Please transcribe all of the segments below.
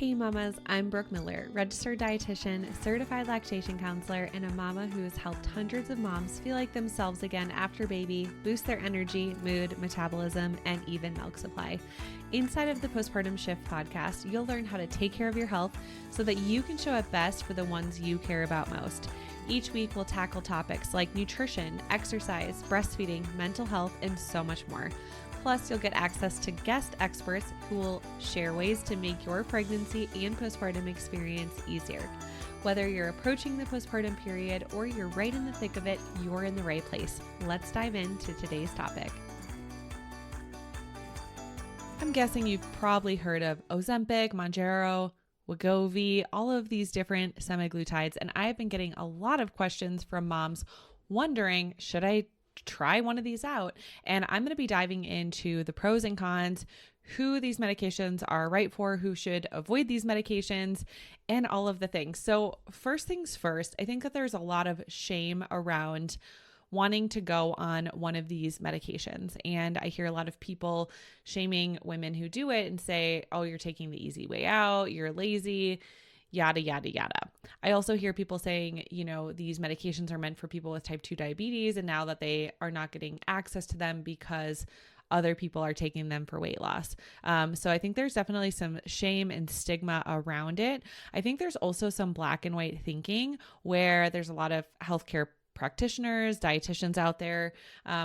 Hey mamas, I'm Brooke Miller, registered dietitian, certified lactation counselor, and a mama who has helped hundreds of moms feel like themselves again after baby, boost their energy, mood, metabolism, and even milk supply. Inside of the Postpartum Shift podcast, you'll learn how to take care of your health so that you can show up best for the ones you care about most. Each week, we'll tackle topics like nutrition, exercise, breastfeeding, mental health, and so much more. Plus, you'll get access to guest experts who will share ways to make your pregnancy and postpartum experience easier. Whether you're approaching the postpartum period or you're right in the thick of it, you're in the right place. Let's dive into today's topic. I'm guessing you've probably heard of Ozempic, Monjaro, Wegovy, all of these different semaglutides, and I have been getting a lot of questions from moms wondering, should I try one of these out? And I'm going to be diving into the pros and cons, who these medications are right for, who should avoid these medications, and all of the things. So first things first, I think that there's a lot of shame around wanting to go on one of these medications. And I hear a lot of people shaming women who do it and say, oh, you're taking the easy way out, you're lazy, yada, yada, yada. I also hear people saying, these medications are meant for people with type 2 diabetes, and now that they are not getting access to them because other people are taking them for weight loss. So I think there's definitely some shame and stigma around it. I think there's also some black and white thinking where there's a lot of healthcare practitioners, dietitians out there,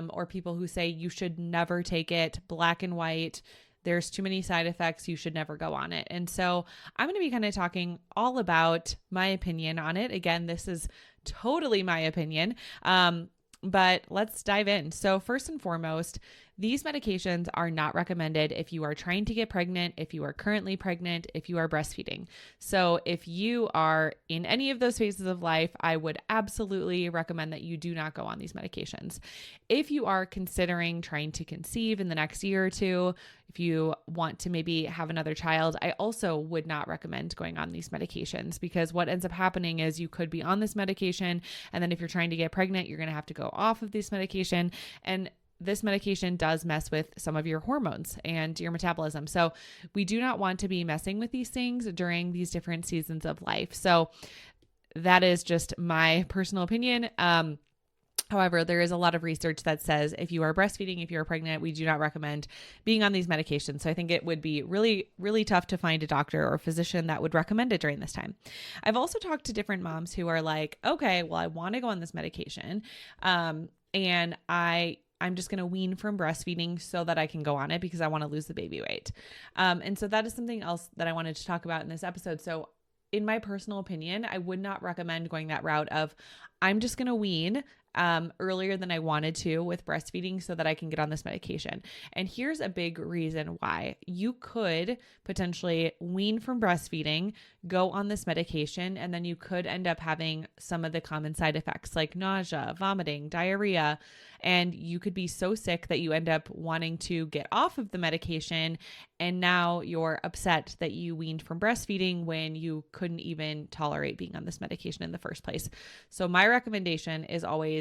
or people who say you should never take it, black and white. There's too many side effects. You should never go on it. And so I'm going to be kind of talking all about my opinion on it. Again, this is totally my opinion. But let's dive in. So first and foremost, these medications are not recommended if you are trying to get pregnant, if you are currently pregnant, if you are breastfeeding. So if you are in any of those phases of life, I would absolutely recommend that you do not go on these medications. If you are considering trying to conceive in the next year or two, if you want to maybe have another child, I also would not recommend going on these medications, because what ends up happening is you could be on this medication, and then if you're trying to get pregnant, you're going to have to go off of this medication. And this medication does mess with some of your hormones and your metabolism. So we do not want to be messing with these things during these different seasons of life. So that is just my personal opinion. However, there is a lot of research that says if you are breastfeeding, if you're pregnant, we do not recommend being on these medications. So I think it would be really, really tough to find a doctor or physician that would recommend it during this time. I've also talked to different moms who are like, okay, well, I want to go on this medication. And I'm just going to wean from breastfeeding so that I can go on it because I want to lose the baby weight. And so that is something else that I wanted to talk about in this episode. So in my personal opinion, I would not recommend going that route of I'm just going to wean earlier than I wanted to with breastfeeding so that I can get on this medication. And here's a big reason why. You could potentially wean from breastfeeding, go on this medication, and then you could end up having some of the common side effects like nausea, vomiting, diarrhea, and you could be so sick that you end up wanting to get off of the medication, and now you're upset that you weaned from breastfeeding when you couldn't even tolerate being on this medication in the first place. So my recommendation is always,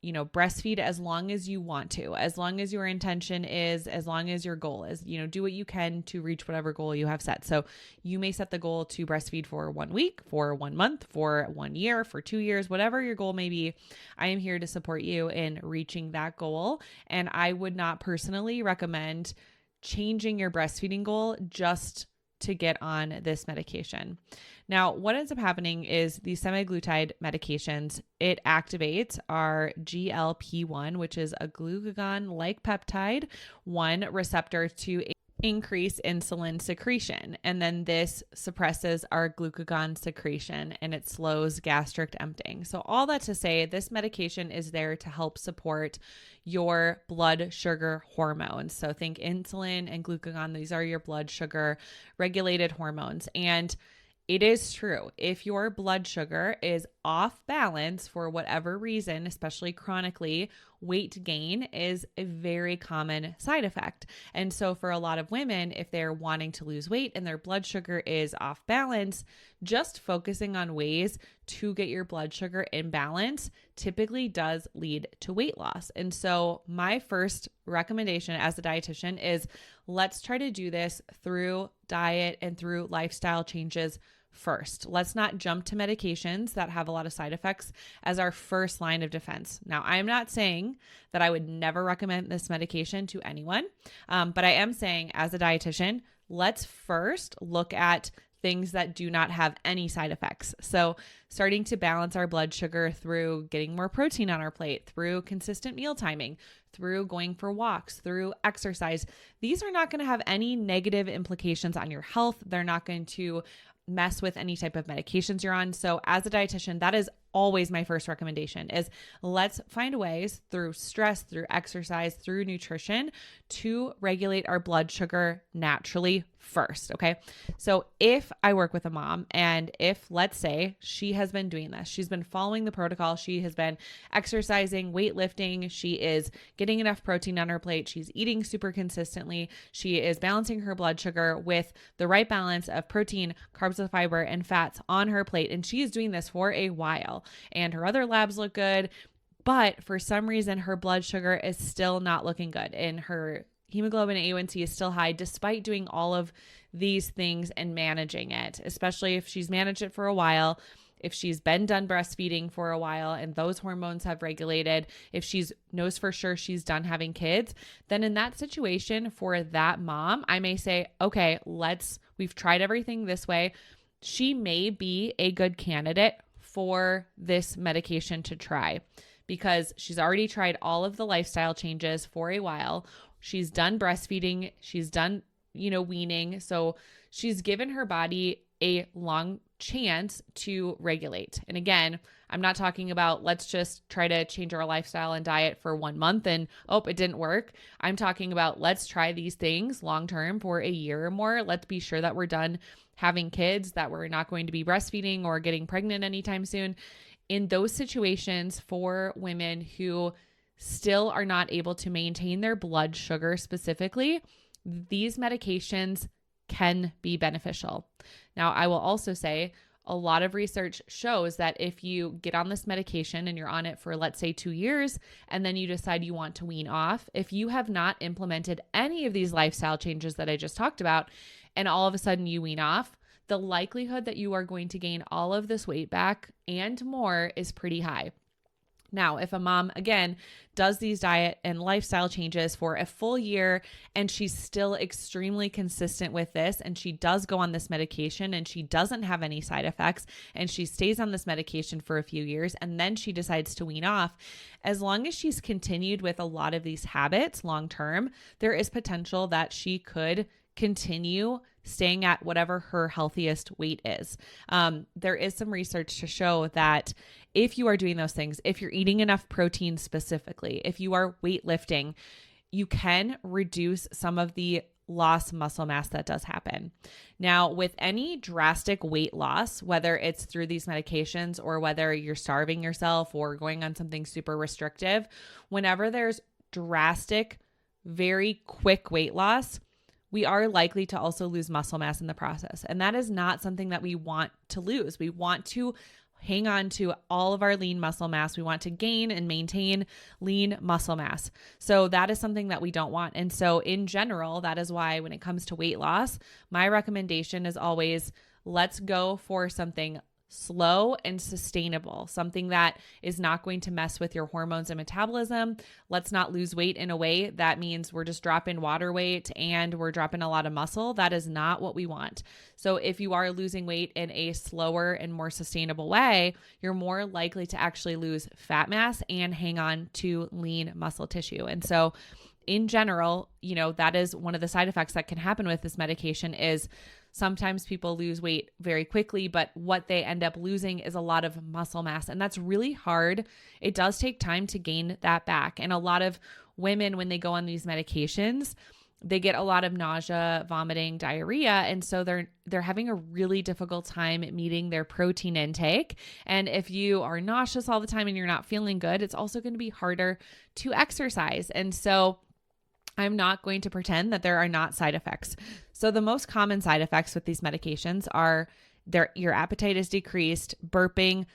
breastfeed as long as you want to, as long as your intention is, as long as your goal is, do what you can to reach whatever goal you have set. So you may set the goal to breastfeed for 1 week, for 1 month, for 1 year, for 2 years, whatever your goal may be. I am here to support you in reaching that goal. And I would not personally recommend changing your breastfeeding goal just to get on this medication. Now, what ends up happening is these semaglutide medications, it activates our GLP-1, which is a glucagon-like peptide 1 receptor to increase insulin secretion. And then this suppresses our glucagon secretion and it slows gastric emptying. So all that to say, this medication is there to help support your blood sugar hormones. So think insulin and glucagon. These are your blood sugar regulated hormones. And it is true. If your blood sugar is off balance for whatever reason, especially chronically, weight gain is a very common side effect. And so for a lot of women, if they're wanting to lose weight and their blood sugar is off balance, just focusing on ways to get your blood sugar in balance typically does lead to weight loss. And so my first recommendation as a dietitian is let's try to do this through diet and through lifestyle changes first. Let's not jump to medications that have a lot of side effects as our first line of defense. Now, I'm not saying that I would never recommend this medication to anyone, but I am saying as a dietitian, let's first look at things that do not have any side effects. So starting to balance our blood sugar through getting more protein on our plate, through consistent meal timing, through going for walks, through exercise. These are not going to have any negative implications on your health. They're not going to mess with any type of medications you're on. So as a dietitian, that is always my first recommendation is let's find ways through stress, through exercise, through nutrition to regulate our blood sugar naturally first. Okay. So if I work with a mom and if let's say she has been doing this, she's been following the protocol, she has been exercising, weightlifting, she is getting enough protein on her plate, she's eating super consistently, she is balancing her blood sugar with the right balance of protein, carbs with fiber, and fats on her plate. And she is doing this for a while and her other labs look good, but for some reason her blood sugar is still not looking good and her hemoglobin A1C is still high despite doing all of these things and managing it, especially if she's managed it for a while, if she's been done breastfeeding for a while and those hormones have regulated, if she's knows for sure she's done having kids, then in that situation for that mom, I may say, okay, we've tried everything this way. She may be a good candidate for this medication to try because she's already tried all of the lifestyle changes for a while. She's done breastfeeding. She's done, weaning. So she's given her body a long chance to regulate. And again, I'm not talking about let's just try to change our lifestyle and diet for 1 month and, it didn't work. I'm talking about let's try these things long-term for a year or more. Let's be sure that we're done having kids, that we're not going to be breastfeeding or getting pregnant anytime soon. In those situations for women who still are not able to maintain their blood sugar specifically, these medications can be beneficial. Now, I will also say a lot of research shows that if you get on this medication and you're on it for, let's say, 2 years, and then you decide you want to wean off, if you have not implemented any of these lifestyle changes that I just talked about, and all of a sudden you wean off, the likelihood that you are going to gain all of this weight back and more is pretty high. Now, if a mom, again, does these diet and lifestyle changes for a full year and she's still extremely consistent with this and she does go on this medication and she doesn't have any side effects and she stays on this medication for a few years and then she decides to wean off, as long as she's continued with a lot of these habits long term, there is potential that she could continue staying at whatever her healthiest weight is. There is some research to show that if you are doing those things, if you're eating enough protein specifically, if you are weightlifting, you can reduce some of the lost muscle mass that does happen. Now, with any drastic weight loss, whether it's through these medications or whether you're starving yourself or going on something super restrictive, whenever there's drastic, very quick weight loss, we are likely to also lose muscle mass in the process. And that is not something that we want to lose. We want to hang on to all of our lean muscle mass. We want to gain and maintain lean muscle mass. So that is something that we don't want. And so in general, that is why when it comes to weight loss, my recommendation is always let's go for something slow and sustainable, something that is not going to mess with your hormones and metabolism. Let's not lose weight in a way that means we're just dropping water weight and we're dropping a lot of muscle. That is not what we want. So if you are losing weight in a slower and more sustainable way, you're more likely to actually lose fat mass and hang on to lean muscle tissue. And so in general, that is one of the side effects that can happen with this medication is sometimes people lose weight very quickly, but what they end up losing is a lot of muscle mass. And that's really hard. It does take time to gain that back. And a lot of women, when they go on these medications, they get a lot of nausea, vomiting, diarrhea. And so they're having a really difficult time meeting their protein intake. And if you are nauseous all the time and you're not feeling good, it's also going to be harder to exercise. And so I'm not going to pretend that there are not side effects. So the most common side effects with these medications are your appetite is decreased, burping,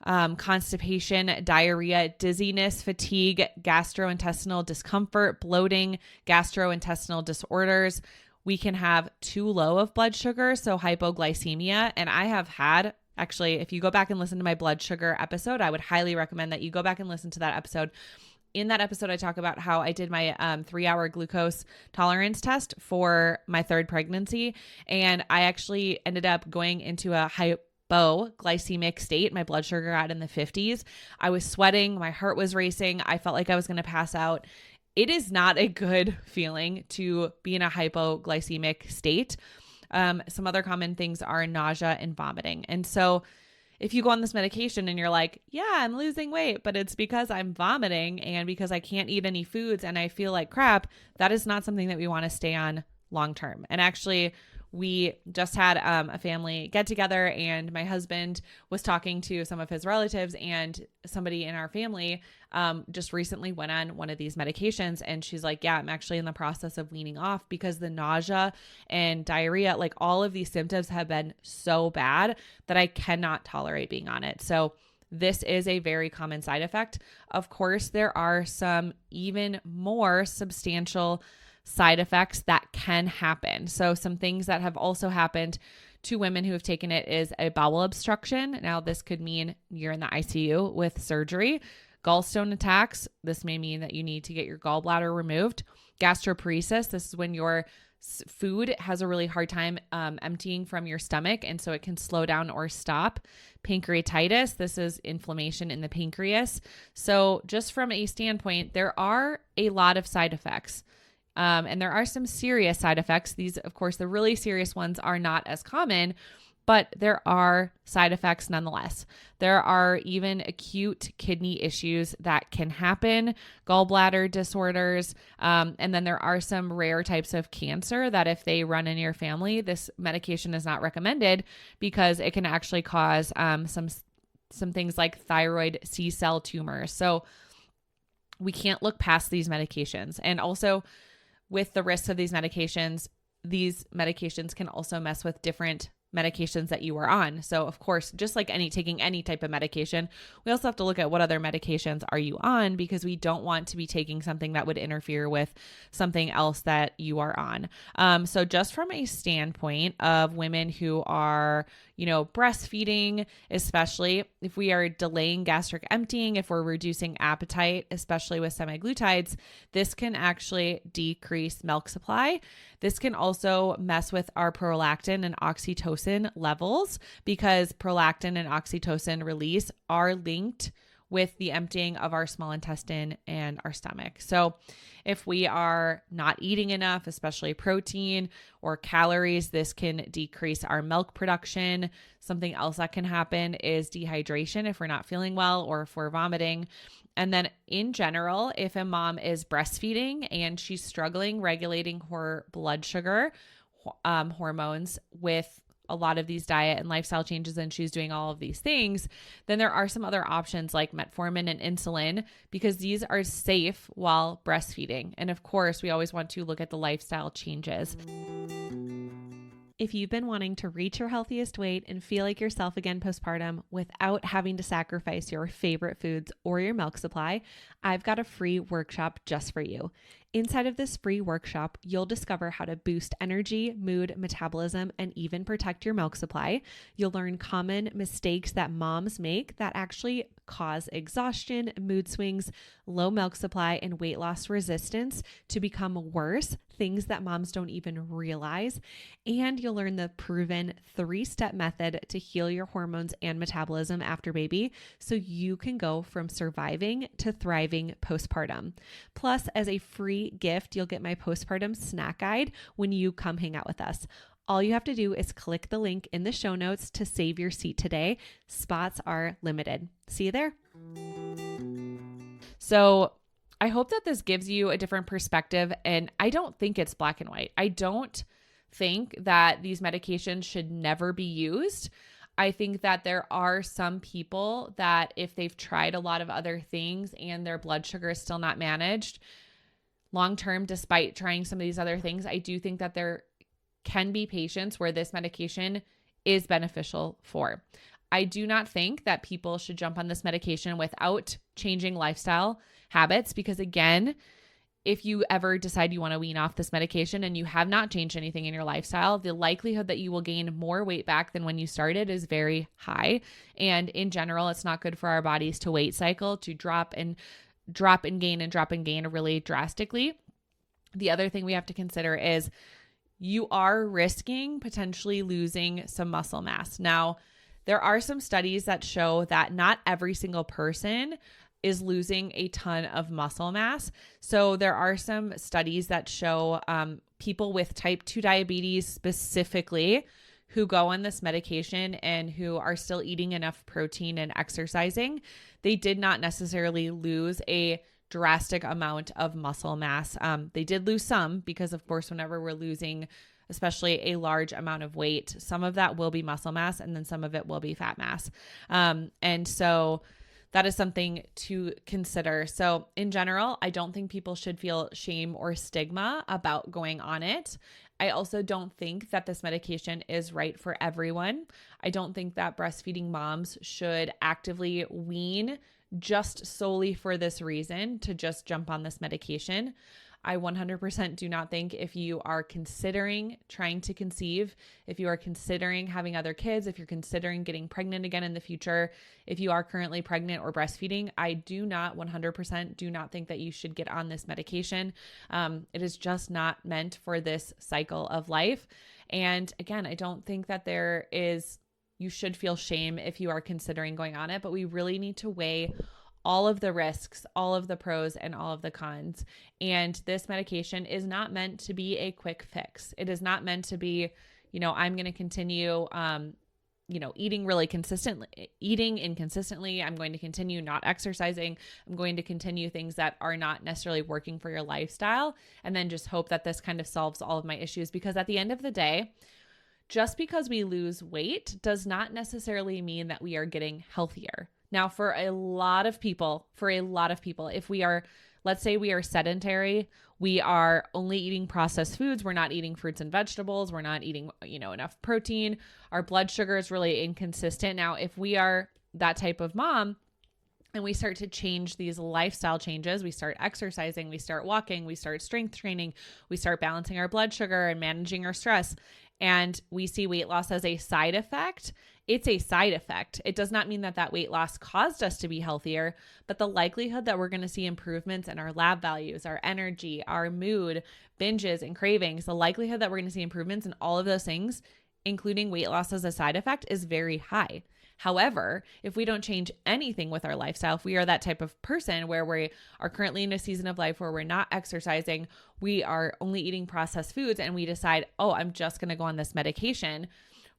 constipation, diarrhea, dizziness, fatigue, gastrointestinal discomfort, bloating, gastrointestinal disorders. We can have too low of blood sugar, so hypoglycemia. And I have had, actually, if you go back and listen to my blood sugar episode, I would highly recommend that you go back and listen to that episode. In that episode, I talk about how I did my 3-hour glucose tolerance test for my third pregnancy. And I actually ended up going into a hypoglycemic state. My blood sugar got in the 50s. I was sweating. My heart was racing. I felt like I was going to pass out. It is not a good feeling to be in a hypoglycemic state. Some other common things are nausea and vomiting. And so if you go on this medication and you're like, yeah, I'm losing weight, but it's because I'm vomiting and because I can't eat any foods and I feel like crap, that is not something that we want to stay on long term. And actually, we just had a family get together, and my husband was talking to some of his relatives, and somebody in our family just recently went on one of these medications, and she's like, yeah, I'm actually in the process of weaning off because the nausea and diarrhea, like all of these symptoms have been so bad that I cannot tolerate being on it. So this is a very common side effect. Of course, there are some even more substantial side effects that can happen. So some things that have also happened to women who have taken it is a bowel obstruction. Now, this could mean you're in the ICU with surgery. Gallstone attacks. This may mean that you need to get your gallbladder removed. Gastroparesis. This is when your food has a really hard time emptying from your stomach, and so it can slow down or stop. Pancreatitis. This is inflammation in the pancreas. So just from a standpoint, there are a lot of side effects. And there are some serious side effects. These, of course, the really serious ones are not as common, but there are side effects nonetheless. There are even acute kidney issues that can happen, gallbladder disorders, and then there are some rare types of cancer that if they run in your family, this medication is not recommended because it can actually cause some things like thyroid C-cell tumors. So we can't look past these medications. And also, with the risks of these medications can also mess with different medications that you are on. So of course, just like taking any type of medication, we also have to look at what other medications are you on, because we don't want to be taking something that would interfere with something else that you are on. So just from a standpoint of women who are, breastfeeding, especially if we are delaying gastric emptying, if we're reducing appetite, especially with semaglutides, this can actually decrease milk supply. This can also mess with our prolactin and oxytocin levels, because prolactin and oxytocin release are linked with the emptying of our small intestine and our stomach. So if we are not eating enough, especially protein or calories, this can decrease our milk production. Something else that can happen is dehydration if we're not feeling well or if we're vomiting. And then in general, if a mom is breastfeeding and she's struggling regulating her blood sugar hormones with a lot of these diet and lifestyle changes, and she's doing all of these things, then there are some other options like metformin and insulin, because these are safe while breastfeeding. And of course, we always want to look at the lifestyle changes. If you've been wanting to reach your healthiest weight and feel like yourself again postpartum without having to sacrifice your favorite foods or your milk supply, I've got a free workshop just for you. Inside of this free workshop, you'll discover how to boost energy, mood, metabolism, and even protect your milk supply. You'll learn common mistakes that moms make that actually cause exhaustion, mood swings, low milk supply, and weight loss resistance to become worse, things that moms don't even realize. And you'll learn the proven 3-step method to heal your hormones and metabolism after baby, so you can go from surviving to thriving postpartum. Plus, as a free gift, you'll get my postpartum snack guide when you come hang out with us. All you have to do is click the link in the show notes to save your seat today. Spots are limited. See you there. So I hope that this gives you a different perspective, and I don't think it's black and white. I don't think that these medications should never be used. I think that there are some people that if they've tried a lot of other things and their blood sugar is still not managed long-term, despite trying some of these other things, I do think that there can be patients where this medication is beneficial for. I do not think that people should jump on this medication without changing lifestyle habits, because again, if you ever decide you want to wean off this medication and you have not changed anything in your lifestyle, the likelihood that you will gain more weight back than when you started is very high. And in general, it's not good for our bodies to weight cycle, to drop and gain really drastically. The other thing we have to consider is you are risking potentially losing some muscle mass. Now, there are some studies that show that not every single person is losing a ton of muscle mass. So there are some studies that show people with type 2 diabetes specifically who go on this medication and who are still eating enough protein and exercising, they did not necessarily lose a drastic amount of muscle mass. They did lose some because, of course, whenever we're losing especially a large amount of weight, some of that will be muscle mass and then some of it will be fat mass. And so that is something to consider. So in general, I don't think people should feel shame or stigma about going on it. I also don't think that this medication is right for everyone. I don't think that breastfeeding moms should actively wean just solely for this reason, to just jump on this medication. I 100% do not think if you are considering trying to conceive, if you are considering having other kids, if you're considering getting pregnant again in the future, if you are currently pregnant or breastfeeding, I do not 100% do not think that you should get on this medication. It is just not meant for this cycle of life. And again, I don't think that you should feel shame if you are considering going on it, but we really need to weigh all of the risks, all of the pros, and all of the cons. And this medication is not meant to be a quick fix. It is not meant to be, I'm going to continue, eating inconsistently. I'm going to continue not exercising. I'm going to continue things that are not necessarily working for your lifestyle, and then just hope that this kind of solves all of my issues. Because at the end of the day, just because we lose weight does not necessarily mean that we are getting healthier. Now, for a lot of people, if we are, let's say we are sedentary, we are only eating processed foods, we're not eating fruits and vegetables, we're not eating, enough protein, our blood sugar is really inconsistent. Now, if we are that type of mom and we start to change these lifestyle changes, we start exercising, we start walking, we start strength training, we start balancing our blood sugar and managing our stress, and we see weight loss as a side effect, it's a side effect. It does not mean that that weight loss caused us to be healthier, but the likelihood that we're going to see improvements in our lab values, our energy, our mood, binges, and cravings, the likelihood that we're going to see improvements in all of those things, including weight loss as a side effect, is very high. However, if we don't change anything with our lifestyle, if we are that type of person where we are currently in a season of life where we're not exercising, we are only eating processed foods, and we decide, I'm just going to go on this medication,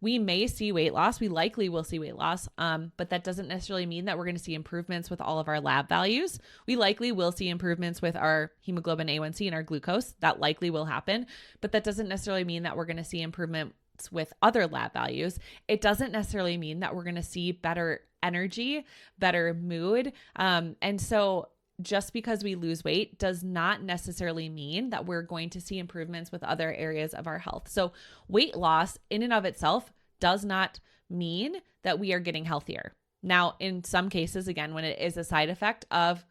we may see weight loss. We likely will see weight loss, but that doesn't necessarily mean that we're going to see improvements with all of our lab values. We likely will see improvements with our hemoglobin A1C and our glucose. That likely will happen, but that doesn't necessarily mean that we're going to see improvements with other lab values. It doesn't necessarily mean that we're going to see better energy, better mood. And so just because we lose weight does not necessarily mean that we're going to see improvements with other areas of our health. So weight loss in and of itself does not mean that we are getting healthier. Now, in some cases, again, when it is a side effect of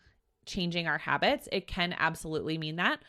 changing our habits, it can absolutely mean that.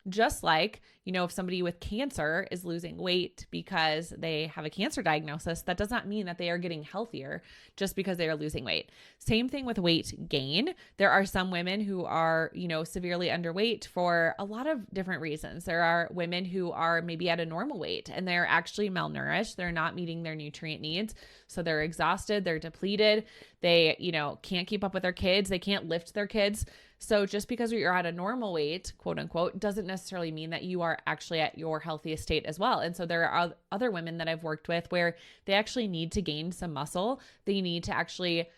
Just like, if somebody with cancer is losing weight because they have a cancer diagnosis, that does not mean that they are getting healthier just because they are losing weight. Same thing with weight gain. There are some women who are, severely underweight for a lot of different reasons. There are women who are maybe at a normal weight and they're actually malnourished. They're not meeting their nutrient needs. So they're exhausted, they're depleted. They, can't keep up with their kids. They can't lift their kids. So just because you're at a normal weight, quote unquote, doesn't necessarily mean that you are actually at your healthiest state as well. And so there are other women that I've worked with where they actually need to gain some muscle. They need to actually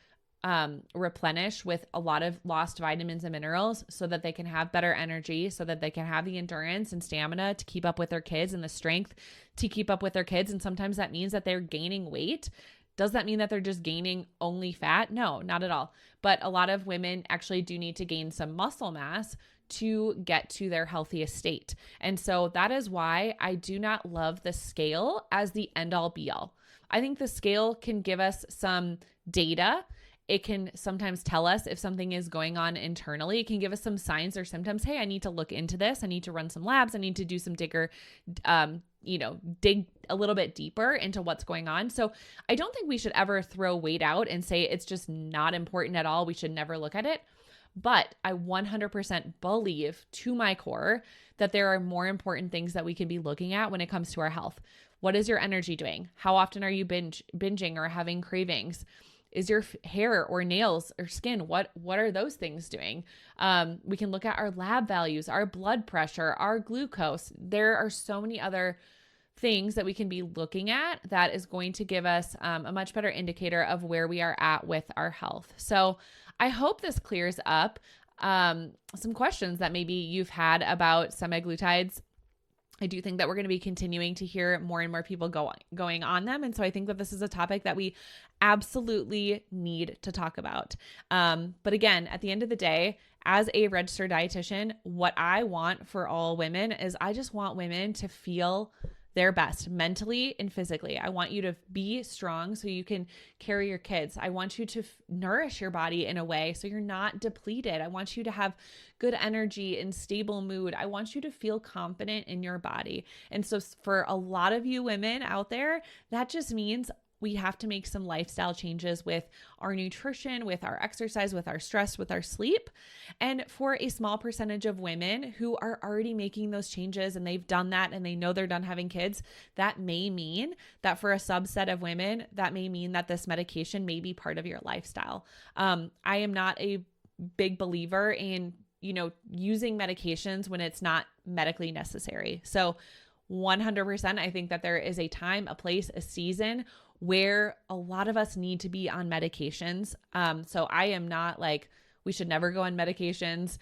replenish with a lot of lost vitamins and minerals so that they can have better energy, so that they can have the endurance and stamina to keep up with their kids and the strength to keep up with their kids. And sometimes that means that they're gaining weight. Does that mean that they're just gaining only fat? No, not at all. But a lot of women actually do need to gain some muscle mass to get to their healthiest state. And so that is why I do not love the scale as the end all be all. I think the scale can give us some data. It can sometimes tell us if something is going on internally. It can give us some signs or symptoms. Hey, I need to look into this. I need to run some labs. I need to do some dig a little bit deeper into what's going on. So I don't think we should ever throw weight out and say it's just not important at all. We should never look at it. But I 100% believe to my core that there are more important things that we can be looking at when it comes to our health. What is your energy doing? How often are you binging or having cravings? Is your hair or nails or skin, what are those things doing? We can look at our lab values, our blood pressure, our glucose. There are so many other things that we can be looking at that is going to give us a much better indicator of where we are at with our health. So I hope this clears up some questions that maybe you've had about semaglutides. I do think that we're going to be continuing to hear more and more people going on them. And so I think that this is a topic that we absolutely need to talk about. But again, at the end of the day, as a registered dietitian, what I want for all women is I just want women to feel their best mentally and physically. I want you to be strong so you can carry your kids. I want you to nourish your body in a way so you're not depleted. I want you to have good energy and stable mood. I want you to feel confident in your body. And so for a lot of you women out there, that just means we have to make some lifestyle changes with our nutrition, with our exercise, with our stress, with our sleep. And for a small percentage of women who are already making those changes and they've done that and they know they're done having kids, that may mean that for a subset of women, that may mean that this medication may be part of your lifestyle. I am not a big believer in, using medications when it's not medically necessary. So 100%, I think that there is a time, a place, a season where a lot of us need to be on medications. So I am not like, we should never go on medications.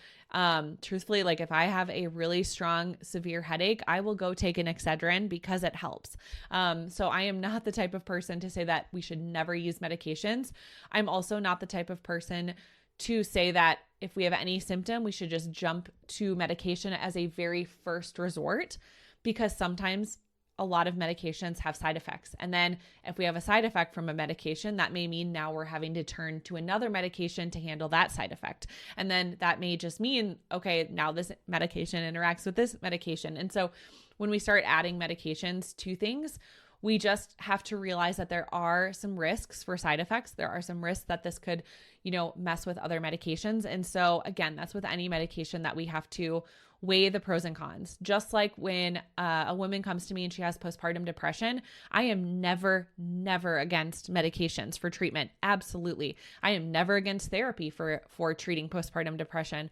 Truthfully, like if I have a really strong, severe headache, I will go take an Excedrin because it helps. So I am not the type of person to say that we should never use medications. I'm also not the type of person to say that if we have any symptom, we should just jump to medication as a very first resort, because sometimes a lot of medications have side effects. And then if we have a side effect from a medication, that may mean now we're having to turn to another medication to handle that side effect. And then that may just mean, okay, now this medication interacts with this medication. And so when we start adding medications to things, we just have to realize that there are some risks for side effects. There are some risks that this could, mess with other medications. And so again, that's with any medication that we have to weigh the pros and cons. Just like when a woman comes to me and she has postpartum depression, I am never against medications for treatment. Absolutely. I am never against therapy for treating postpartum depression.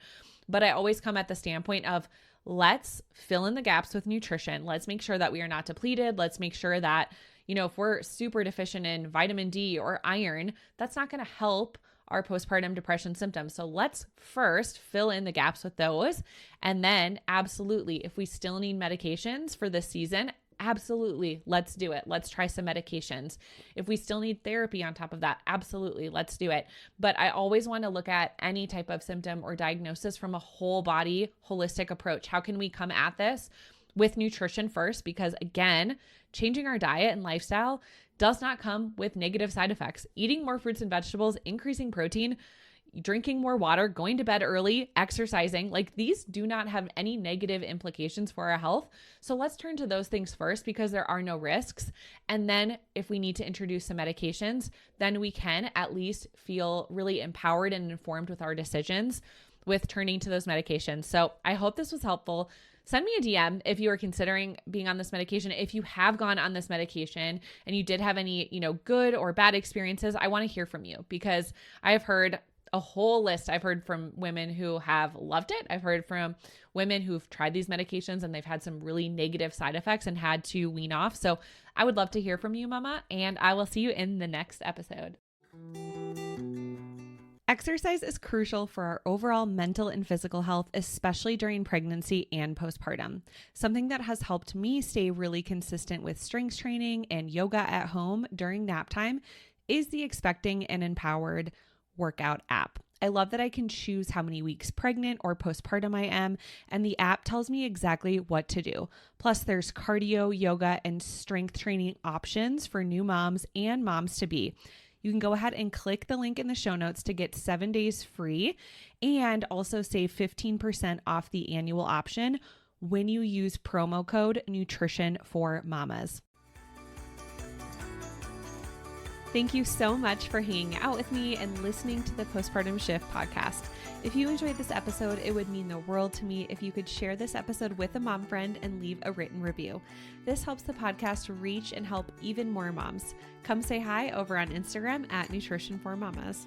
But I always come at the standpoint of, let's fill in the gaps with nutrition. Let's make sure that we are not depleted. Let's make sure that, if we're super deficient in vitamin D or iron, that's not going to help our postpartum depression symptoms. So let's first fill in the gaps with those. And then absolutely, if we still need medications for this season, absolutely, let's do it. Let's try some medications. If we still need therapy on top of that, absolutely, let's do it. But I always want to look at any type of symptom or diagnosis from a whole body, holistic approach. How can we come at this with nutrition first? Because again, changing our diet and lifestyle does not come with negative side effects. Eating more fruits and vegetables, increasing protein, drinking more water, going to bed early, exercising, like these do not have any negative implications for our health. So let's turn to those things first because there are no risks. And then if we need to introduce some medications, then we can at least feel really empowered and informed with our decisions with turning to those medications. So I hope this was helpful. Send me a DM if you are considering being on this medication. If you have gone on this medication and you did have any, good or bad experiences, I want to hear from you because I have heard a whole list. I've heard from women who have loved it. I've heard from women who've tried these medications and they've had some really negative side effects and had to wean off. So I would love to hear from you, Mama, and I will see you in the next episode. Exercise is crucial for our overall mental and physical health, especially during pregnancy and postpartum. Something that has helped me stay really consistent with strength training and yoga at home during nap time is the Expecting and Empowered workout app. I love that I can choose how many weeks pregnant or postpartum I am, and the app tells me exactly what to do. Plus, there's cardio, yoga, and strength training options for new moms and moms to be. You can go ahead and click the link in the show notes to get 7 days free and also save 15% off the annual option when you use promo code Nutrition for Mamas. Thank you so much for hanging out with me and listening to the Postpartum Shift podcast. If you enjoyed this episode, it would mean the world to me if you could share this episode with a mom friend and leave a written review. This helps the podcast reach and help even more moms. Come say hi over on Instagram at Nutrition for Mamas.